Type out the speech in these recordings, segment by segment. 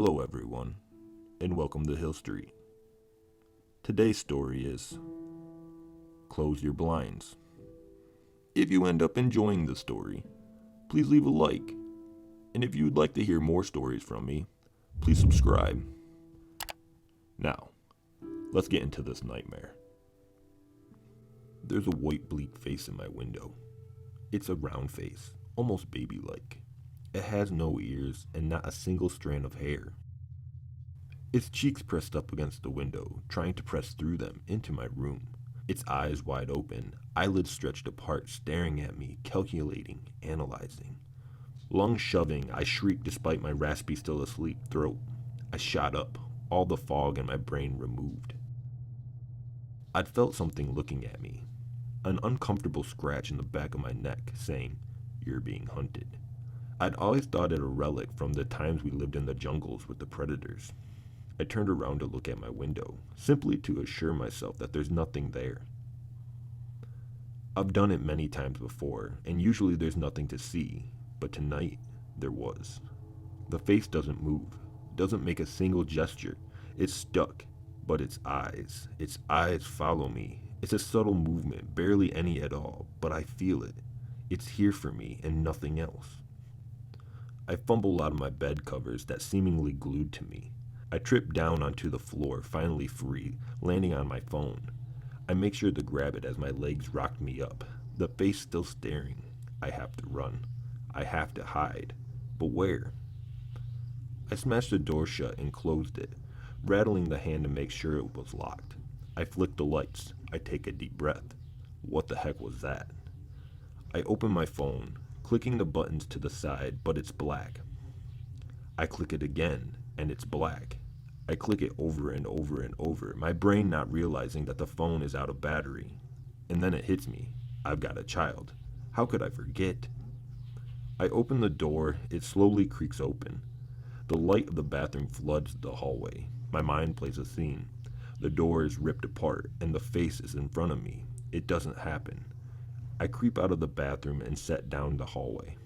Hello everyone, and welcome to Hill Street. Today's story is Close Your Blinds. If you end up enjoying the story, please leave a like, and if you would like to hear more stories from me, please subscribe. Now, let's get into this nightmare. There's a white bleak face in my window. It's a round face, almost baby-like. It has no ears and not a single strand of hair. Its cheeks pressed up against the window, trying to press through them into my room. Its eyes wide open, eyelids stretched apart, staring at me, calculating, analyzing. Lungs shoving, I shrieked despite my raspy still asleep throat. I shot up, all the fog in my brain removed. I'd felt something looking at me, an uncomfortable scratch in the back of my neck, saying, "You're being hunted." I'd always thought it a relic from the times we lived in the jungles with the predators. I turned around to look at my window, simply to assure myself that there's nothing there. I've done it many times before, and usually there's nothing to see, but tonight, there was. The face doesn't move, doesn't make a single gesture. It's stuck, but its eyes follow me. It's a subtle movement, barely any at all, but I feel it. It's here for me and nothing else. I fumble out of my bed covers that seemingly glued to me. I trip down onto the floor, finally free, landing on my phone. I make sure to grab it as my legs rocked me up, the face still staring. I have to run. I have to hide. But where? I smashed the door shut and closed it, rattling the hand to make sure it was locked. I flick the lights. I take a deep breath. What the heck was that? I open my phone, clicking the buttons to the side, but it's black. I click it again, and it's black. I click it over and over and over, my brain not realizing that the phone is out of battery. And then it hits me. I've got a child. How could I forget? I open the door. It slowly creaks open. The light of the bathroom floods the hallway. My mind plays a scene. The door is ripped apart, and the face is in front of me. It doesn't happen. I creep out of the bathroom and set down the hallway.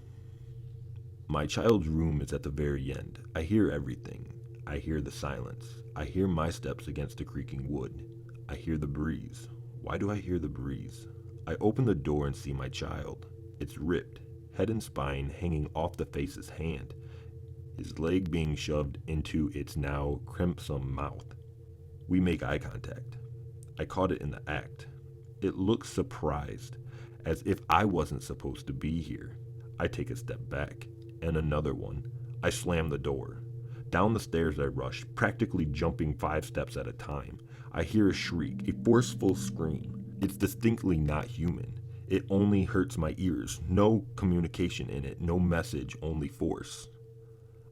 My child's room is at the very end. I hear everything. I hear the silence. I hear my steps against the creaking wood. I hear the breeze. Why do I hear the breeze? I open the door and see my child. It's ripped, head and spine hanging off the face's hand, his leg being shoved into its now crimson mouth. We make eye contact. I caught it in the act. It looks surprised, as if I wasn't supposed to be here. I take a step back, and another one. I slam the door. Down the stairs I rush, practically jumping 5 steps at a time. I hear a shriek, a forceful scream. It's distinctly not human. It only hurts my ears. No communication in it, no message, only force.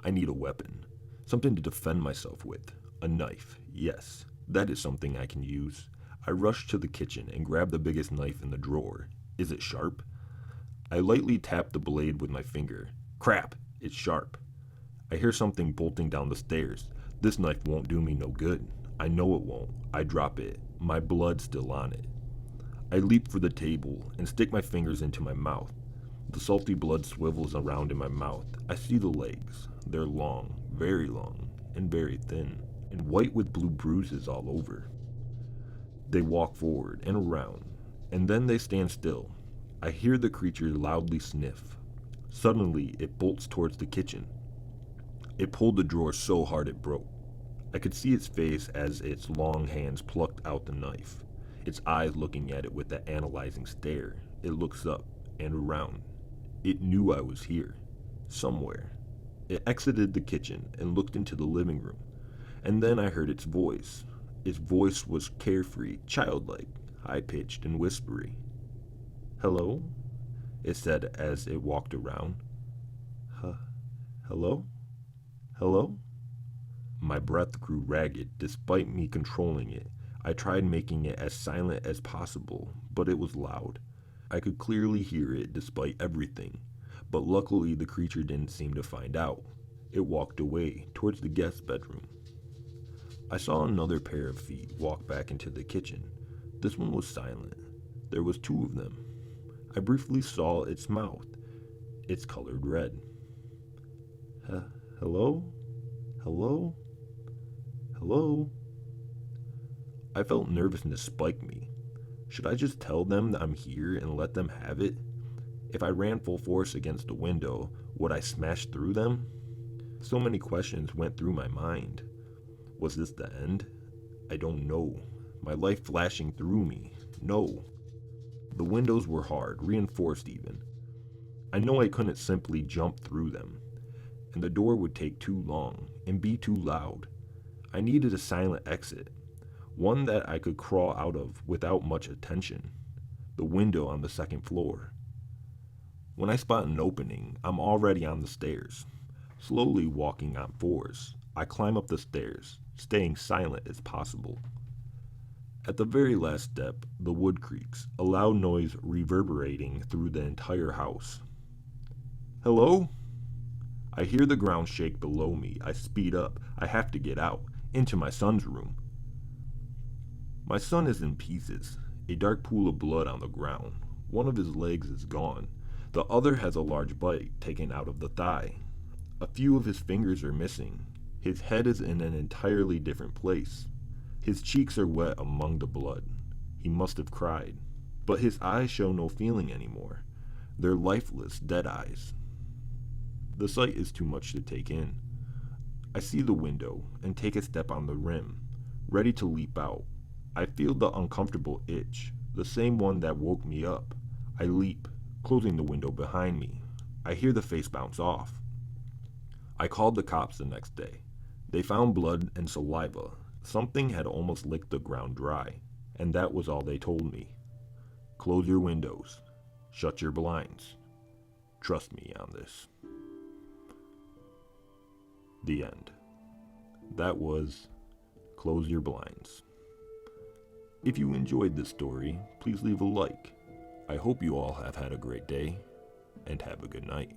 I need a weapon, something to defend myself with. A knife, yes, that is something I can use. I rush to the kitchen and grab the biggest knife in the drawer. Is it sharp? I lightly tap the blade with my finger. Crap, it's sharp. I hear something bolting down the stairs. This knife won't do me no good. I know it won't. I drop it, my blood still on it. I leap for the table and stick my fingers into my mouth. The salty blood swivels around in my mouth. I see the legs. They're long, and very thin, and white with blue bruises all over. They walk forward and around, and then they stand still. I hear the creature loudly sniff. Suddenly, it bolts towards the kitchen. It pulled the drawer so hard it broke. I could see its face as its long hands plucked out the knife, its eyes looking at it with that analyzing stare. It looks up and around. It knew I was here, somewhere. It exited the kitchen and looked into the living room, and then I heard its voice. Its voice was carefree, childlike, high-pitched and whispery. "Hello?" it said as it walked around. Hello? Hello? My breath grew ragged despite me controlling it. I tried making it as silent as possible, but it was loud. I could clearly hear it despite everything, but luckily the creature didn't seem to find out. It walked away towards the guest bedroom. I saw another pair of feet walk back into the kitchen. This one was silent. There was 2 of them. I briefly saw its mouth. It's colored red. Hello? Hello? Hello? I felt nervousness spike me. Should I just tell them that I'm here and let them have it? If I ran full force against the window, would I smash through them? So many questions went through my mind. Was this the end? I don't know. My life flashing through me. No. The windows were hard, reinforced even. I know I couldn't simply jump through them, and the door would take too long and be too loud. I needed a silent exit, one that I could crawl out of without much attention. The window on the second floor. When I spot an opening, I'm already on the stairs. Slowly walking on fours, I climb up the stairs, staying silent as possible. At the very last step, the wood creaks, a loud noise reverberating through the entire house. Hello? I hear the ground shake below me. I speed up. I have to get out, into my son's room. My son is in pieces, a dark pool of blood on the ground. One of his legs is gone. The other has a large bite taken out of the thigh. A few of his fingers are missing. His head is in an entirely different place. His cheeks are wet among the blood. He must have cried. But his eyes show no feeling anymore. They're lifeless, dead eyes. The sight is too much to take in. I see the window and take a step on the rim, ready to leap out. I feel the uncomfortable itch, the same one that woke me up. I leap, closing the window behind me. I hear the face bounce off. I called the cops the next day. They found blood and saliva. Something had almost licked the ground dry, and that was all they told me. Close your windows. Shut your blinds. Trust me on this. The end. That was Close Your Blinds. If you enjoyed this story, please leave a like. I hope you all have had a great day, and have a good night.